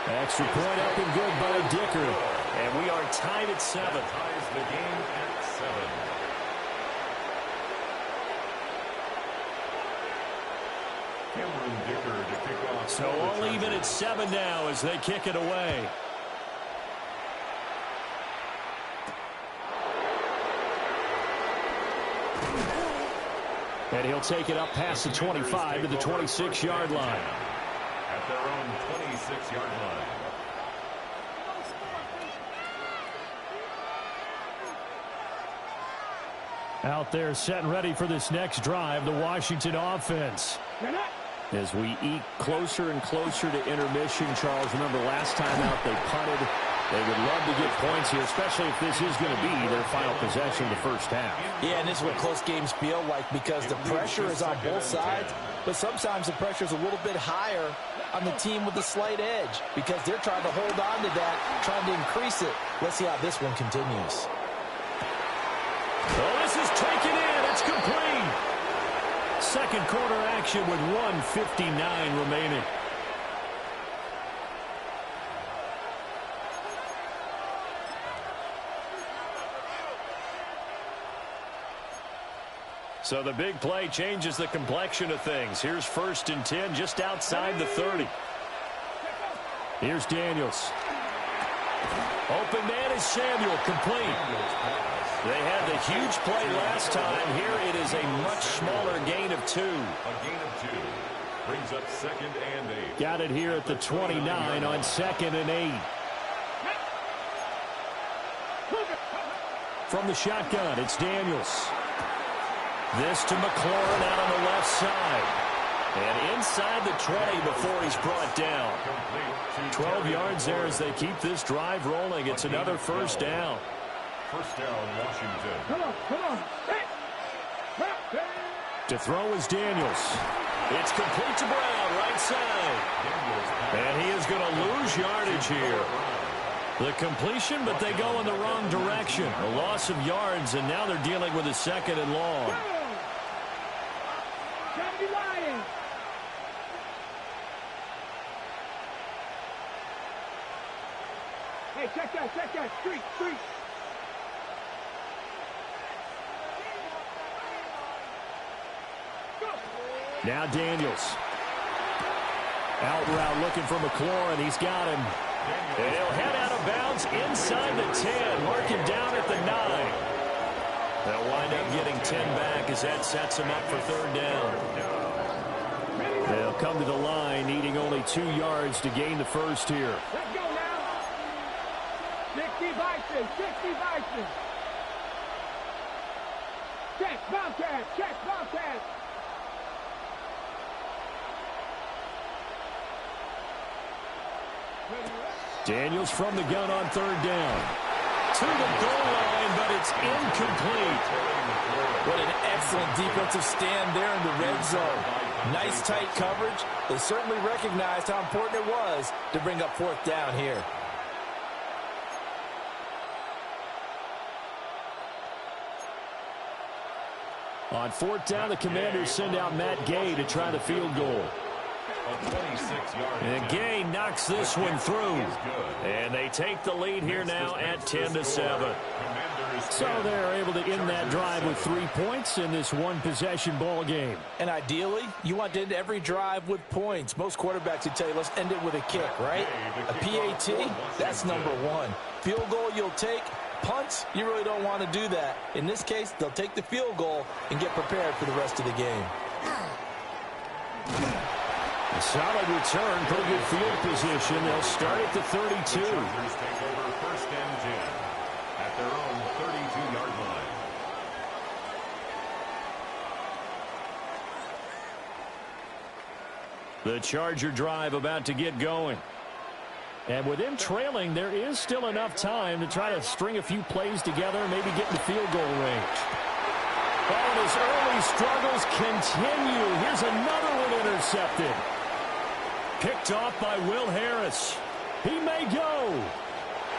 Extra point up and good by Dicker. And we are tied at 7. Ties the game at 7. Cameron Dicker to kick off. So all even at 7 now as they kick it away. And he'll take it up past the 25 to the 26-yard line. At their own 26-yard line. Out there set and ready for this next drive, the Washington offense. As we eke closer and closer to intermission, Charles, remember last time out they punted. They would love to get points here, especially if this is going to be their final possession of the first half. Yeah, and this is what close games feel like because the pressure is on both sides, but sometimes the pressure is a little bit higher on the team with the slight edge because they're trying to hold on to that, trying to increase it. Let's see how this one continues. Well, this is taken in. It's complete. Second quarter action with 1:59 remaining. So the big play changes the complexion of things. Here's 1st and 10 just outside the 30. Here's Daniels. Open man is Samuel, complete. They had the huge play last time. Here it is a much smaller gain of 2. A gain of 2. Brings up 2nd and 8. Got it here at the 29 on 2nd and 8. From the shotgun, it's Daniels. This to McLaurin out on the left side. And inside the 20 before he's brought down. 12 yards there as they keep this drive rolling. It's another first down. First down, Washington. Come on. To throw is Daniels. It's complete to Brown, right side. And he is going to lose yardage here. The completion, but they go in the wrong direction. A loss of yards, and now they're dealing with a 2nd and long. Hey, check that. Street. Now Daniels. Out route looking for McLaurin. He's got him. And he'll head out of bounds inside the 10. Mark him down at the 9. They'll wind up getting 10 back as that sets him up for 3rd down. They'll come to the line, needing only 2 yards to gain the first here. Let's go now. 60 Bison. Check, Bobcat. Daniels from the gun on 3rd down. To the goal line, but it's incomplete. What an excellent defensive stand there in the red zone. Nice tight coverage. They certainly recognized how important it was to bring up 4th down here. On 4th down, the Commanders send out Matt Gay to try the field goal. And Gay knocks this one through. And they take the lead here now at 10-7. So they're able to end that drive with 3 points in this one-possession ball game. And ideally, you want to end every drive with points. Most quarterbacks would tell you, let's end it with a kick, right? A PAT, that's number 1. Field goal you'll take. Punts, you really don't want to do that. In this case, they'll take the field goal and get prepared for the rest of the game. A solid return, pretty good field position. They'll start at the 32. Take over 1st and 10 at their own 32-yard line. The Charger drive about to get going. And with them trailing, there is still enough time to try to string a few plays together and maybe get in the field goal range. Oh, and his early struggles continue. Here's another one intercepted. Picked off by Will Harris. He may go.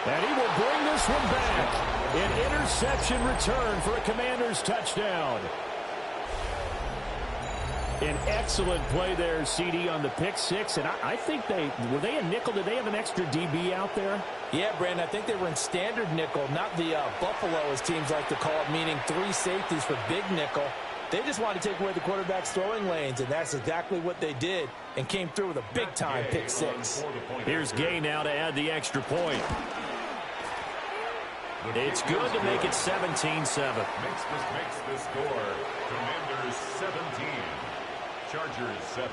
And he will bring this one back. An interception return for a Commanders touchdown. An excellent play there, CD, on the pick six. And I think were they a nickel? Did they have an extra DB out there? Yeah, Brandon, I think they were in standard nickel, not the Buffalo, as teams like to call it, meaning 3 safeties for big nickel. They just wanted to take away the quarterback's throwing lanes, and that's exactly what they did, and came through with a big-time pick six. Here's Gay now to add the extra point. It's good to make it 17-7. Makes the score. Commanders 17. Chargers 7.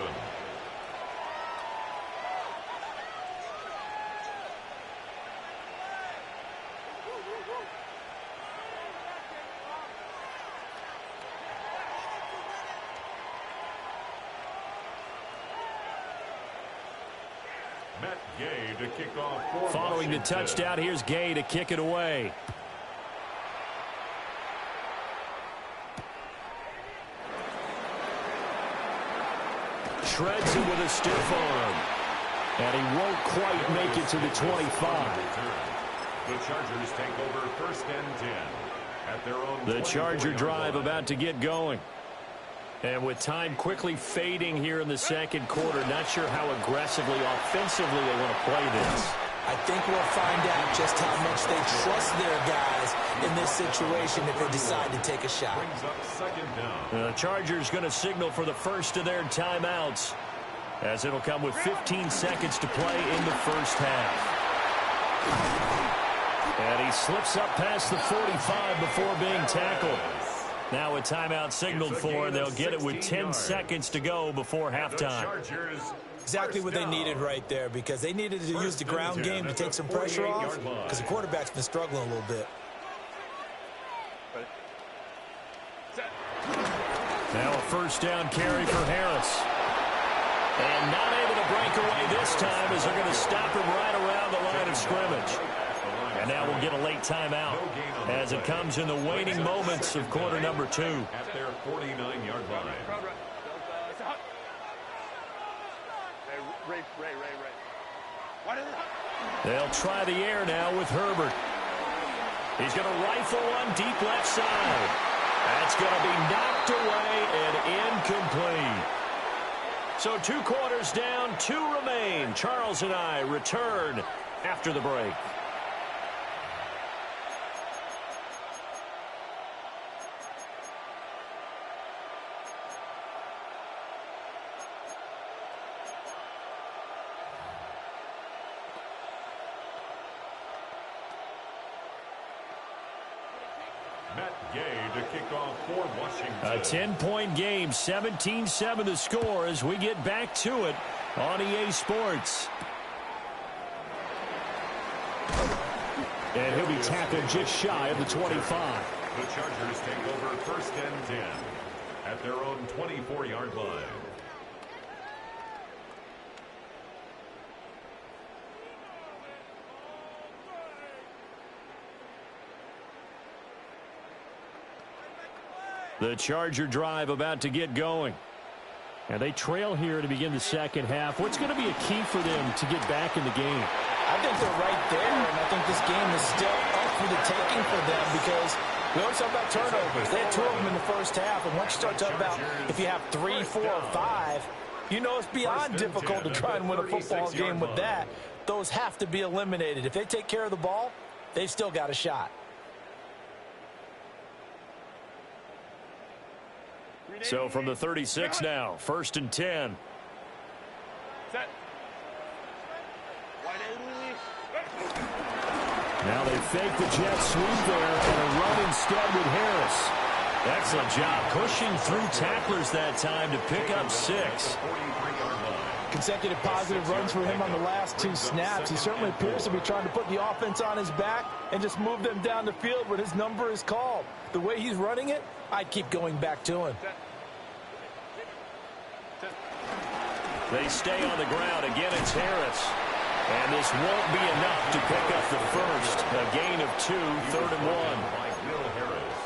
Matt Gay to kick off for Following the Washington. touchdown, here's Gay to kick it away. Shreds it with a stiff arm. And he won't quite make it to the 25. The Chargers take over 1st and 10 at their own. The Charger drive about to get going. And with time quickly fading here in the second quarter, not sure how aggressively, offensively they want to play this. I think we'll find out just how much they trust their guys in this situation if they decide to take a shot. Brings up 2nd down. The Chargers going to signal for the first of their timeouts, as it'll come with 15 seconds to play in the first half. And he slips up past the 45 before being tackled. Now a timeout signaled for, and they'll get it with 10 seconds to go before halftime. Exactly what they needed right there, because they needed to use the ground game to take some pressure off, because the quarterback's been struggling a little bit. Now a first down carry for Harris. And not able to break away this time, as they're going to stop him right around the line of scrimmage. And now we'll get a late timeout as it comes in the waning moments of quarter number 2. At their 49-yard line. They'll try the air now with Herbert. He's going to rifle one deep left side. That's going to be knocked away and incomplete. So 2 quarters down, 2 remain. Charles and I return after the break. Matt Gay to kick off for Washington. A 10-point game, 17-7 the score as we get back to it on EA Sports. And he'll be tackled just shy of the 25. The Chargers take over 1st and 10 at their own 24-yard line. The Charger drive about to get going. And they trail here to begin the second half. What's going to be a key for them to get back in the game? I think they're right there, and I think this game is still up for the taking for them, because we always talk about turnovers. They had 2 of them in the first half, and once you start talking about if you have 3, 4, or 5, you know it's beyond difficult to try and win a football game with that. Those have to be eliminated. If they take care of the ball, they've still got a shot. So from the 36 now, 1st and 10. Set. Now they fake the jet sweep there and a run instead with Harris. Excellent job pushing through tacklers that time to pick up 6. Consecutive positive runs for him on the last 2 snaps. He certainly appears to be trying to put the offense on his back and just move them down the field when his number is called. The way he's running it, I'd keep going back to him. They stay on the ground. Again, it's Harris. And this won't be enough to pick up the first. A gain of 2, 3rd and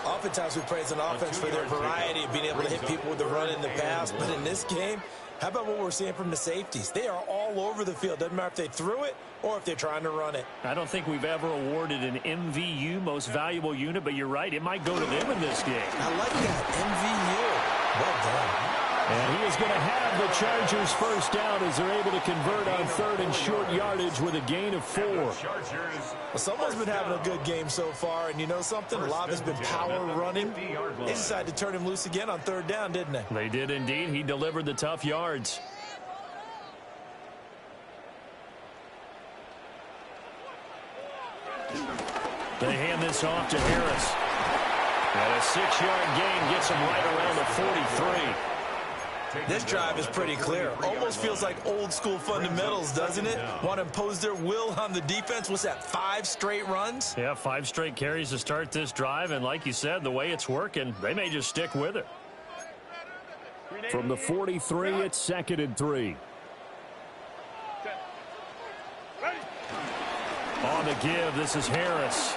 1. Oftentimes we praise an offense for their variety of being able to hit people with the run in the pass. But in this game, how about what we're seeing from the safeties? They are all over the field. Doesn't matter if they threw it or if they're trying to run it. I don't think we've ever awarded an MVU, most valuable unit, but you're right. It might go to them in this game. I like that. MVU. Well done. And he is going to have the Chargers first down as they're able to convert on 3rd and short yardage with a gain of 4. Well, someone's been having a good game so far, and you know something? A lot has been power running. They decided to turn him loose again on 3rd down, didn't they? They did indeed. He delivered the tough yards. They hand this off to Harris. And a 6-yard gain gets him right around the 43. This drive is pretty clear. Almost feels like old school fundamentals, doesn't it? Want to impose their will on the defense. What's that, 5 straight runs? Yeah, 5 straight carries to start this drive. And like you said, the way it's working, they may just stick with it. From the 43, it's 2nd and 3. On the give, this is Harris.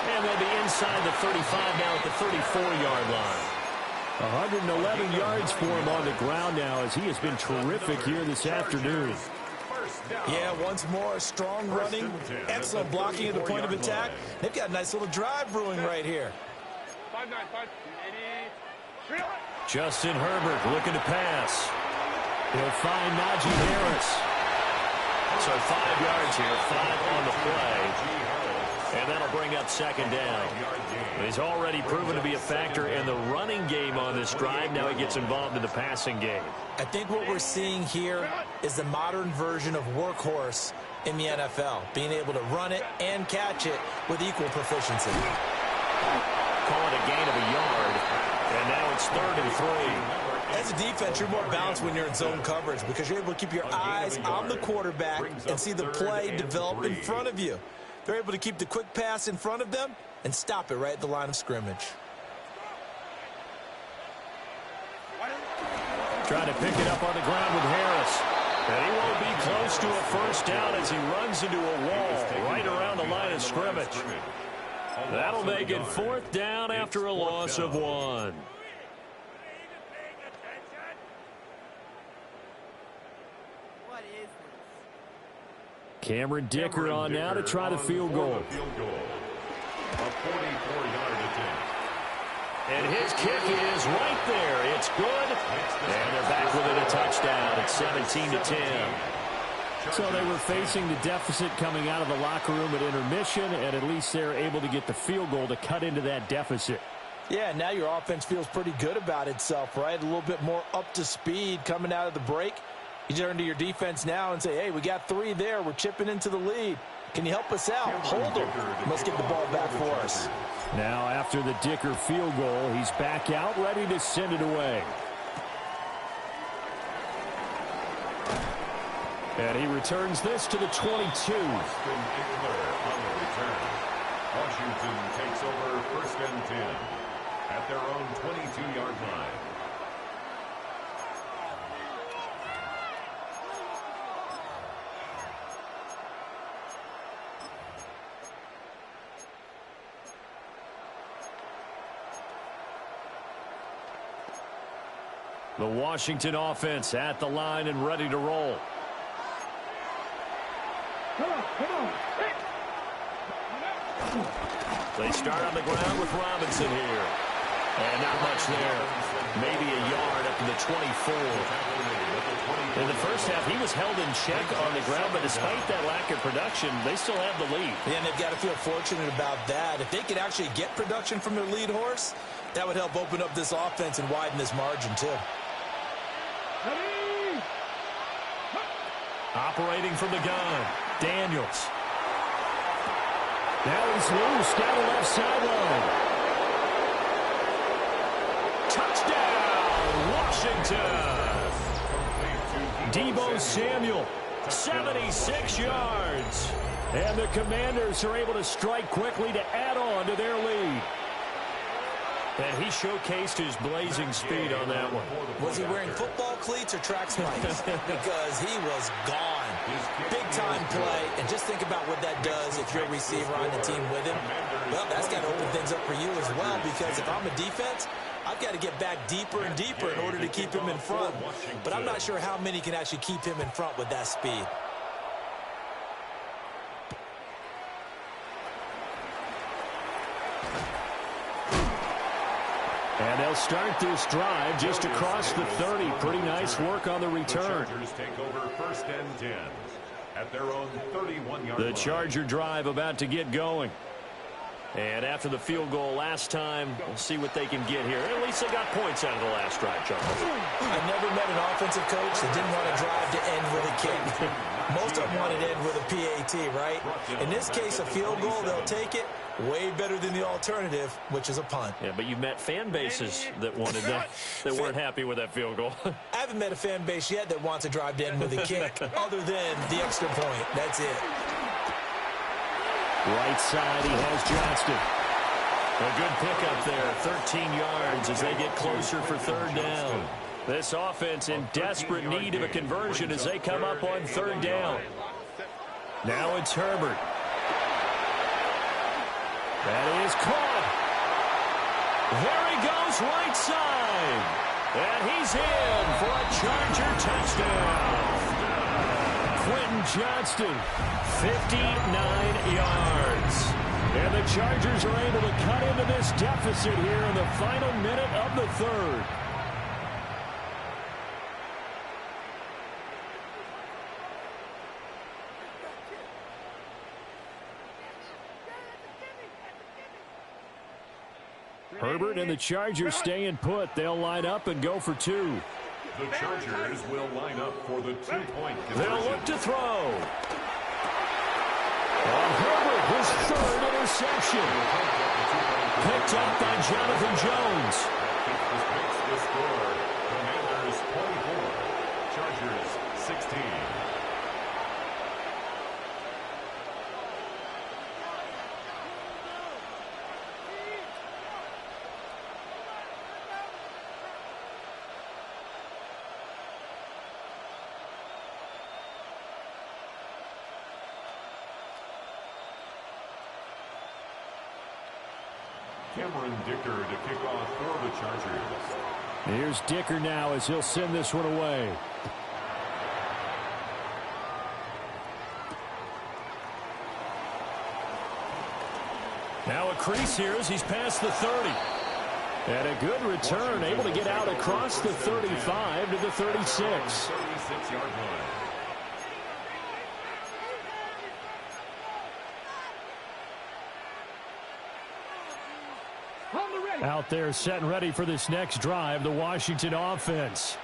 And they'll be inside the 35 now at the 34-yard line. 111 yards for him on the ground now as he has been terrific here this afternoon. Yeah, once more, strong running, excellent blocking at the point of attack. They've got a nice little drive brewing right here. Justin Herbert looking to pass. He'll find Najee Harris. So 5 yards here, 5 on the play. And that'll bring up 2nd down. He's already proven to be a factor in the running game on this drive. Now he gets involved in the passing game. I think what we're seeing here is the modern version of workhorse in the NFL, being able to run it and catch it with equal proficiency. Call it a gain of a yard, and now it's 3rd and 3. As a defense, you're more balanced when you're in zone coverage because you're able to keep your eyes on the quarterback and see the play develop in front of you. They're able to keep the quick pass in front of them and stop it right at the line of scrimmage. Trying to pick it up on the ground with Harris. And he won't be close to a first down as he runs into a wall right around the line of scrimmage. That'll make it 4th down after a loss of 1. Cameron Dicker on now to try the field goal. A 44-yard attempt. And his kick is right there. It's good. And they're back with it, a touchdown. It's 17-10. So they were facing the deficit coming out of the locker room at intermission, and at least they're able to get the field goal to cut into that deficit. Yeah, now your offense feels pretty good about itself, right? A little bit more up to speed coming out of the break. You turn to your defense now and say, hey, we got 3 there. We're chipping into the lead. Can you help us out? Hold them. Let's get the ball back for us. Now after the Dicker field goal, he's back out, ready to send it away. And he returns this to the 22. Washington takes over 1st and 10 at their own 22-yard line. The Washington offense at the line and ready to roll. They start on the ground with Robinson here. And not much there. Maybe a yard up to the 24. In the first half, he was held in check on the ground, but despite that lack of production, they still have the lead. Yeah, and they've got to feel fortunate about that. If they could actually get production from their lead horse, that would help open up this offense and widen this margin, too. Operating from the gun, Daniels. Now he's loose down the left sideline. Touchdown, Washington. Deebo Samuel, 76 yards. And the Commanders are able to strike quickly to add on to their lead. And he showcased his blazing speed on that one. Was he wearing football cleats or track spikes? Because he was gone. Big-time play. And just think about what that does if you're a receiver on the team with him. Well, that's got to open things up for you as well, because if I'm a defense, I've got to get back deeper and deeper in order to keep him in front. But I'm not sure how many can actually keep him in front with that speed. And they'll start this drive just across the 30. Pretty nice work on the return. The Chargers take over 1st and 10 at their own 31-yard line. The Charger drive about to get going. And after the field goal last time, we'll see what they can get here. At least they got points out of the last drive, Charles. I never met an offensive coach that didn't want a drive to end with a kick. Most of them wanted to end with a PAT, right? In this case, a field goal, they'll take it. Way better than the alternative, which is a punt. Yeah, but you've met fan bases that wanted that, that weren't happy with that field goal. I haven't met a fan base yet that wants a drive to end with a kick, other than the extra point. That's it. Right side, he has Johnston. A good pickup there, 13 yards as they get closer for 3rd down. This offense in desperate need of a conversion as they come up on 3rd down. Now it's Herbert. That is caught. There he goes right side. And he's in for a Charger touchdown. Quentin Johnston, 59 yards. And the Chargers are able to cut into this deficit here in the final minute of the 3rd. Herbert and the Chargers staying put. They'll line up and go for 2. The Chargers will line up for the 2-point conversion. They'll look to throw. And Herbert, his 3rd interception. Picked up by Jonathan Jones. This the score. Commanders 24, Chargers 16. Cameron Dicker to kick off for the Chargers. Here's Dicker now as he'll send this one away. Now a crease here as he's past the 30. And a good return, able to get out across the 35 to the 36. 36-yard line. Out there set and ready for this next drive, the Washington offense.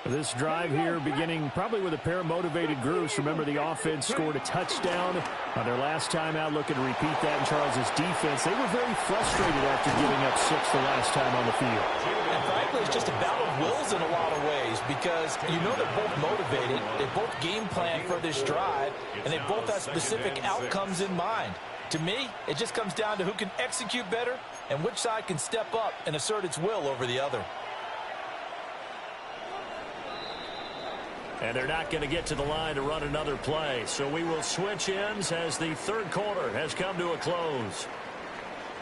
This drive here beginning probably with a pair of motivated groups. Remember, the offense scored a touchdown on their last time out, looking to repeat that in Charles' defense. They were very frustrated after giving up 6 the last time on the field. And frankly, it's just a battle of wills in a lot of ways because you know they're both motivated, they both game plan for this drive, and they both have specific outcomes in mind. To me, it just comes down to who can execute better and which side can step up and assert its will over the other. And they're not going to get to the line to run another play. So we will switch ends as the 3rd quarter has come to a close.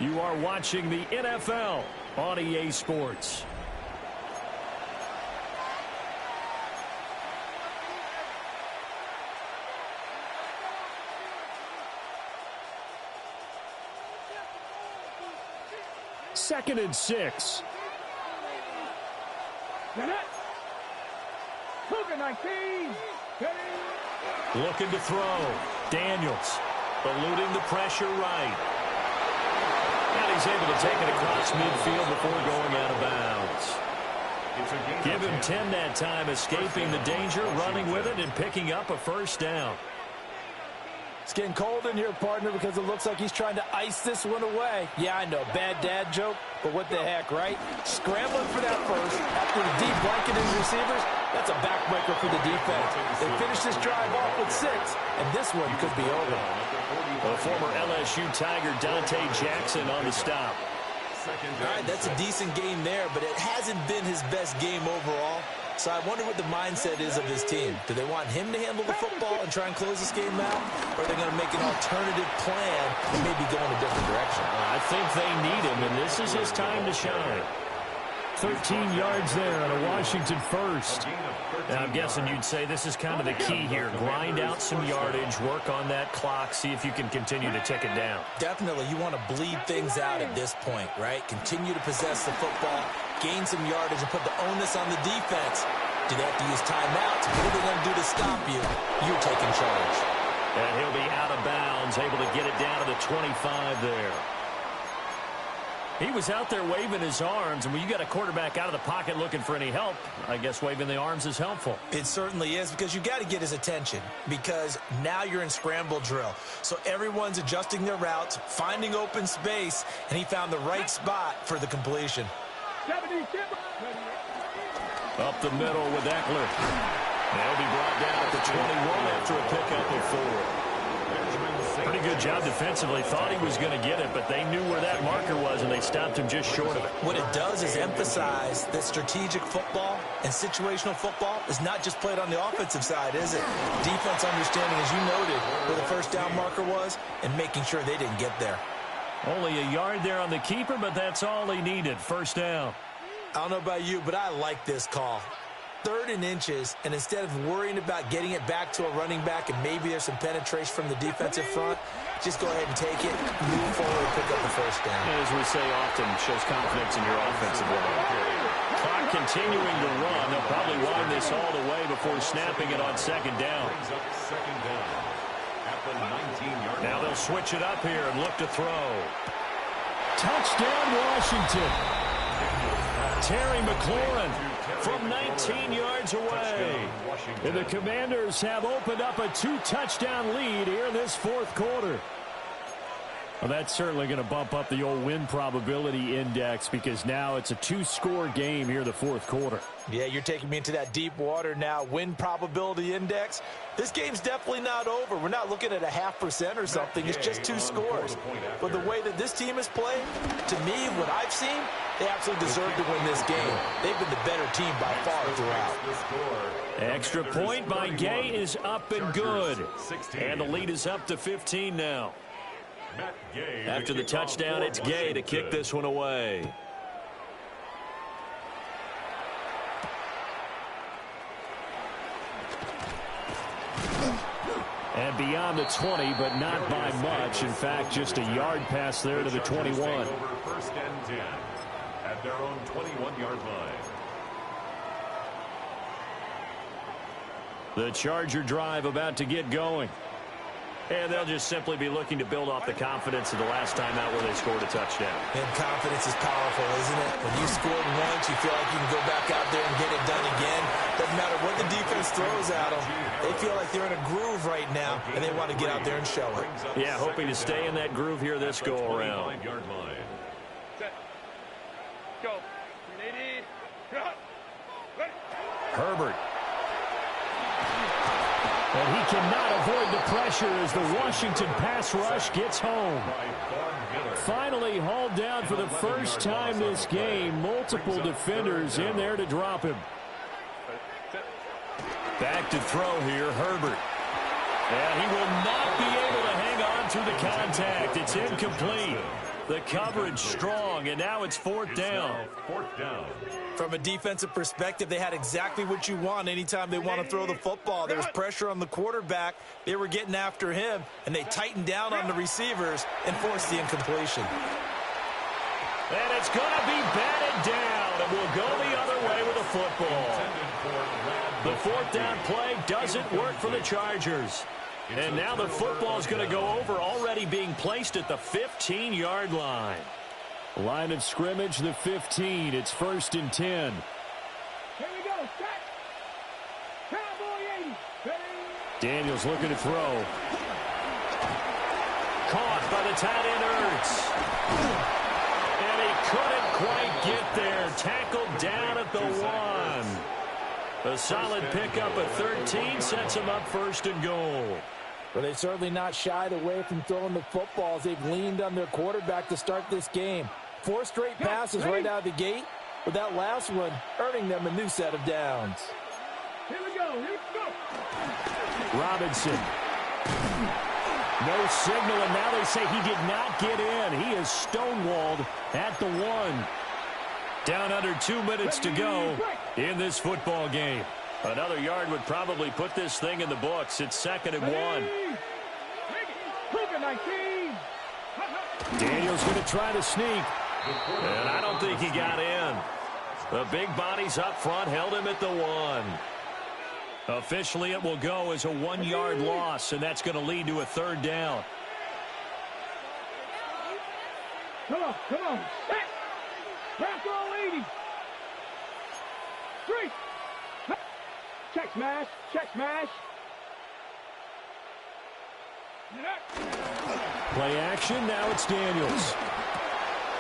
You are watching the NFL on EA Sports. Second and 6. Looking to throw. Daniels eluding the pressure right. And he's able to take it across midfield before going out of bounds. Give him 10 that time, escaping the danger, running with it, and picking up a 1st down. It's getting cold in here, partner, because it looks like he's trying to ice this one away. Yeah, I know, bad dad joke, but what the heck, right? Scrambling for that first after the deep blanket his receivers. That's a backbreaker for the defense. They finish this drive off with 6, and this one could be over. The former LSU Tiger Dante Jackson on the stop. All right, that's a decent game there, but it hasn't been his best game overall. So I wonder what the mindset is of his team. Do they want him to handle the football and try and close this game out? Or are they going to make an alternative plan and maybe go in a different direction? I think they need him, and this is his time to shine. 13 yards there on a Washington first. Now, I'm guessing you'd say this is kind of the key here. Grind out some yardage, work on that clock, see if you can continue to tick it down. Definitely, you want to bleed things out at this point, right? Continue to possess the football, gain some yardage, and put the onus on the defense. Do they have to use timeouts? What are they going to do to stop you? You're taking charge. And he'll be out of bounds, able to get it down to the 25 there. He was out there waving his arms, and when you got a quarterback out of the pocket looking for any help, I guess waving the arms is helpful. It certainly is, because you got to get his attention, because now you're in scramble drill. So everyone's adjusting their routes, finding open space, and he found the right spot for the completion. Up the middle with Eckler. They'll be brought down at the 21 after a pickup of 4. Pretty good job defensively. Thought he was going to get it, but they knew where that marker was, and they stopped him just short of it. What it does is emphasize that strategic football and situational football is not just played on the offensive side, is it? Defense understanding, as you noted, where the first down marker was and making sure they didn't get there. Only a yard there on the keeper, but that's all he needed. First down. I don't know about you, but I like this call. 3rd and inches, and instead of worrying about getting it back to a running back and maybe there's some penetration from the defensive front, just go ahead and take it, move forward, and pick up the first down. As we say often, shows confidence in your offensive line. Clock continuing to run. They'll probably wind this all the way before snapping it on second down. Now they'll switch it up here and look to throw. Touchdown, Washington. Terry McLaurin from 19 yards away. And the Commanders have opened up a 2-touchdown lead here in this 4th quarter. Well, that's certainly going to bump up the old win probability index, because now it's a 2-score game here in the 4th quarter. Yeah, you're taking me into that deep water now. Win probability index. This game's definitely not over. We're not looking at a 0.5% or something. It's just 2 scores. But the way that this team has played, to me, what I've seen, they absolutely deserve to win this game. They've been the better team by far throughout. Extra point by Gay is up and good. And the lead is up to 15 now. After the touchdown, it's Gay to kick this one away. And beyond the 20, but not by much. In fact, just a yard pass there to the 21. First and 10 at their own 21-yard line. The Charger drive about to get going. And they'll just simply be looking to build off the confidence of the last time out where they scored a touchdown. And confidence is powerful, isn't it? When you scored once, you feel like you can go back out there and get it done again. Doesn't matter what the defense throws at them. They feel like they're in a groove right now, and they want to get out there and show it. Yeah, hoping to stay in that groove here this go-around. Set. Go. Ready. Herbert. And he cannot avoid the pressure as the Washington pass rush gets home. Finally hauled down for the first time this game. Multiple defenders in there to drop him. Back to throw here, Herbert. And he will not be able to hang on through the contact. It's incomplete. The coverage strong, and now it's 4th down. From a defensive perspective, they had exactly what you want anytime they want to throw the football. There was pressure on the quarterback. They were getting after him, and they tightened down on the receivers and forced the incompletion. And it's going to be batted down, and we'll go the other way with the football. The 4th down play doesn't work for the Chargers. And now the football is going to go over, already being placed at the 15-yard line. Line of scrimmage, the 15. It's 1st and 10. Here we go. Set. Cowboy 80. Daniels looking to throw. Caught by the tight end Ertz. And he couldn't quite get there. Tackled down at the 1. A solid pickup of 13 sets him up 1st and goal. Well, they've certainly not shied away from throwing the footballs. They've leaned on their quarterback to start this game. 4 straight passes right out of the gate, with that last one earning them a new set of downs. Here we go. Here we go. Robinson. No signal, and now they say he did not get in. He is stonewalled at the 1. Down under 2 minutes to go in this football game. Another yard would probably put this thing in the books. It's 2nd and 1. Daniel's going to try to sneak. And I don't think he got in. The big bodies up front held him at the 1. Officially, it will go as a 1-yard loss, and that's going to lead to a 3rd down. Come on, come on. Back all 80. 3. Check smash, check smash. Play action, now it's Daniels.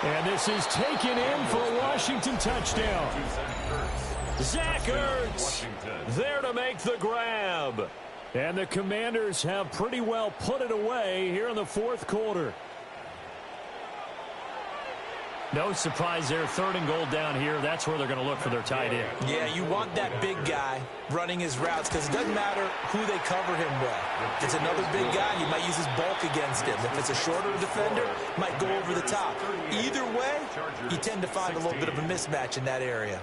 And this is taken in for a Washington touchdown. Zach Ertz there to make the grab. And the Commanders have pretty well put it away here in the 4th quarter. No surprise there, 3rd and goal down here. That's where they're going to look for their tight end. Yeah, you want that big guy running his routes because it doesn't matter who they cover him with. If it's another big guy, you might use his bulk against him. If it's a shorter defender, might go over the top. Either way, you tend to find a little bit of a mismatch in that area.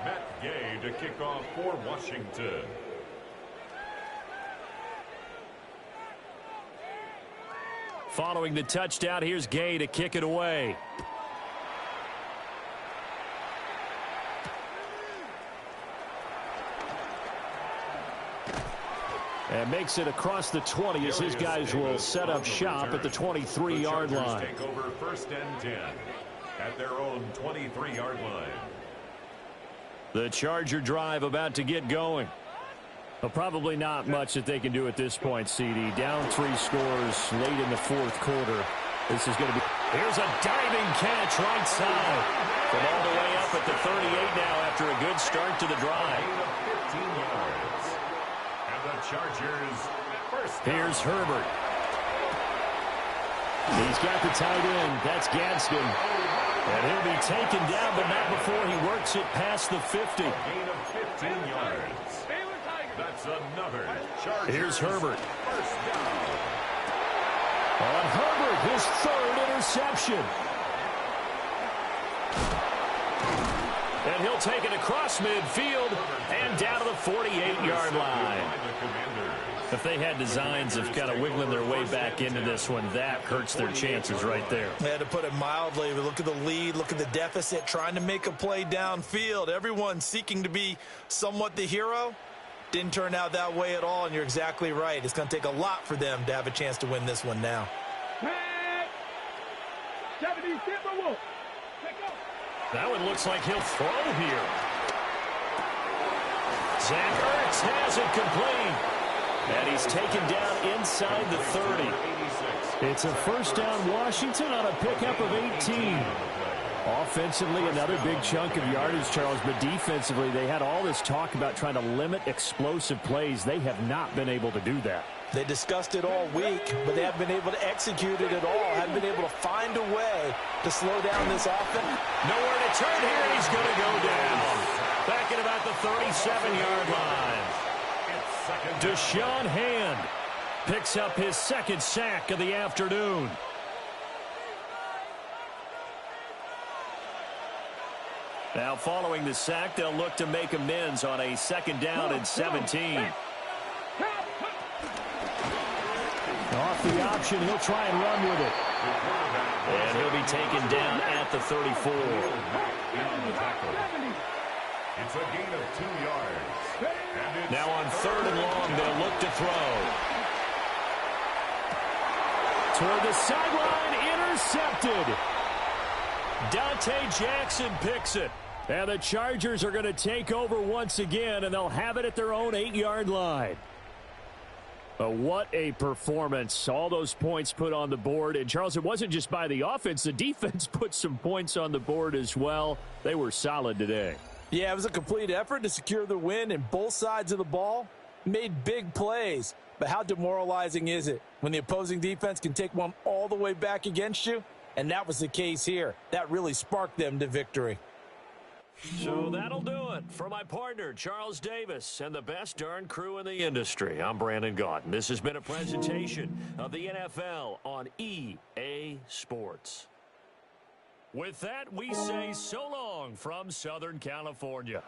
Matt Gay to kick off for Washington. Following the touchdown, here's Gay to kick it away. And makes it across the 20 as his guys will set up shop at the 23-yard line. Take over 1st and 10 at their own 23-yard line. The Charger drive about to get going. Well, probably not much that they can do at this point, CD. Down 3 scores late in the 4th quarter. This is going to be... Here's a diving catch right side. From all the way up at the 38 now after a good start to the drive. 15 yards. And the Chargers first down. Here's Herbert. He's got the tight end. That's Gadsden. And he'll be taken down, but not before he works it past the 50. Gain of 15 yards. That's another Chargers. Here's Herbert. First down. On Herbert, his 3rd interception. And he'll take it across midfield and down to the 48-yard line. If they had designs of kind of wiggling their way back into this one, that hurts their chances right there. Yeah, to put it mildly, look at the lead, look at the deficit, trying to make a play downfield. Everyone seeking to be somewhat the hero. Didn't turn out that way at all, and you're exactly right. It's going to take a lot for them to have a chance to win this one now. That one looks like he'll throw here. Zach Ertz has it complete. And he's taken down inside the 30. It's a first down Washington on a pickup of 18. Offensively, another big chunk of yardage, Charles, but defensively, they had all this talk about trying to limit explosive plays. They have not been able to do that. They discussed it all week, but they haven't been able to execute it at all. Haven't been able to find a way to slow down this offense. Nowhere to turn here, and he's going to go down. Back at about the 37-yard line. Deshaun Hand picks up his 2nd sack of the afternoon. Now following the sack, they'll look to make amends on a 2nd down and 17. Off the option, he'll try and run with it. And he'll be taken down at the 34. It's a gain of 2 yards. Now on 3rd and long, they'll look to throw. Toward the sideline, intercepted. Dante Jackson picks it. And the Chargers are going to take over once again, and they'll have it at their own 8-yard line. But what a performance. All those points put on the board. And, Charles, it wasn't just by the offense. The defense put some points on the board as well. They were solid today. Yeah, it was a complete effort to secure the win, and both sides of the ball made big plays. But how demoralizing is it when the opposing defense can take one all the way back against you? And that was the case here. That really sparked them to victory. So that'll do it for my partner, Charles Davis, and the best darn crew in the industry. I'm Brandon Gaunt. This has been a presentation of the NFL on EA Sports. With that, we say so long from Southern California.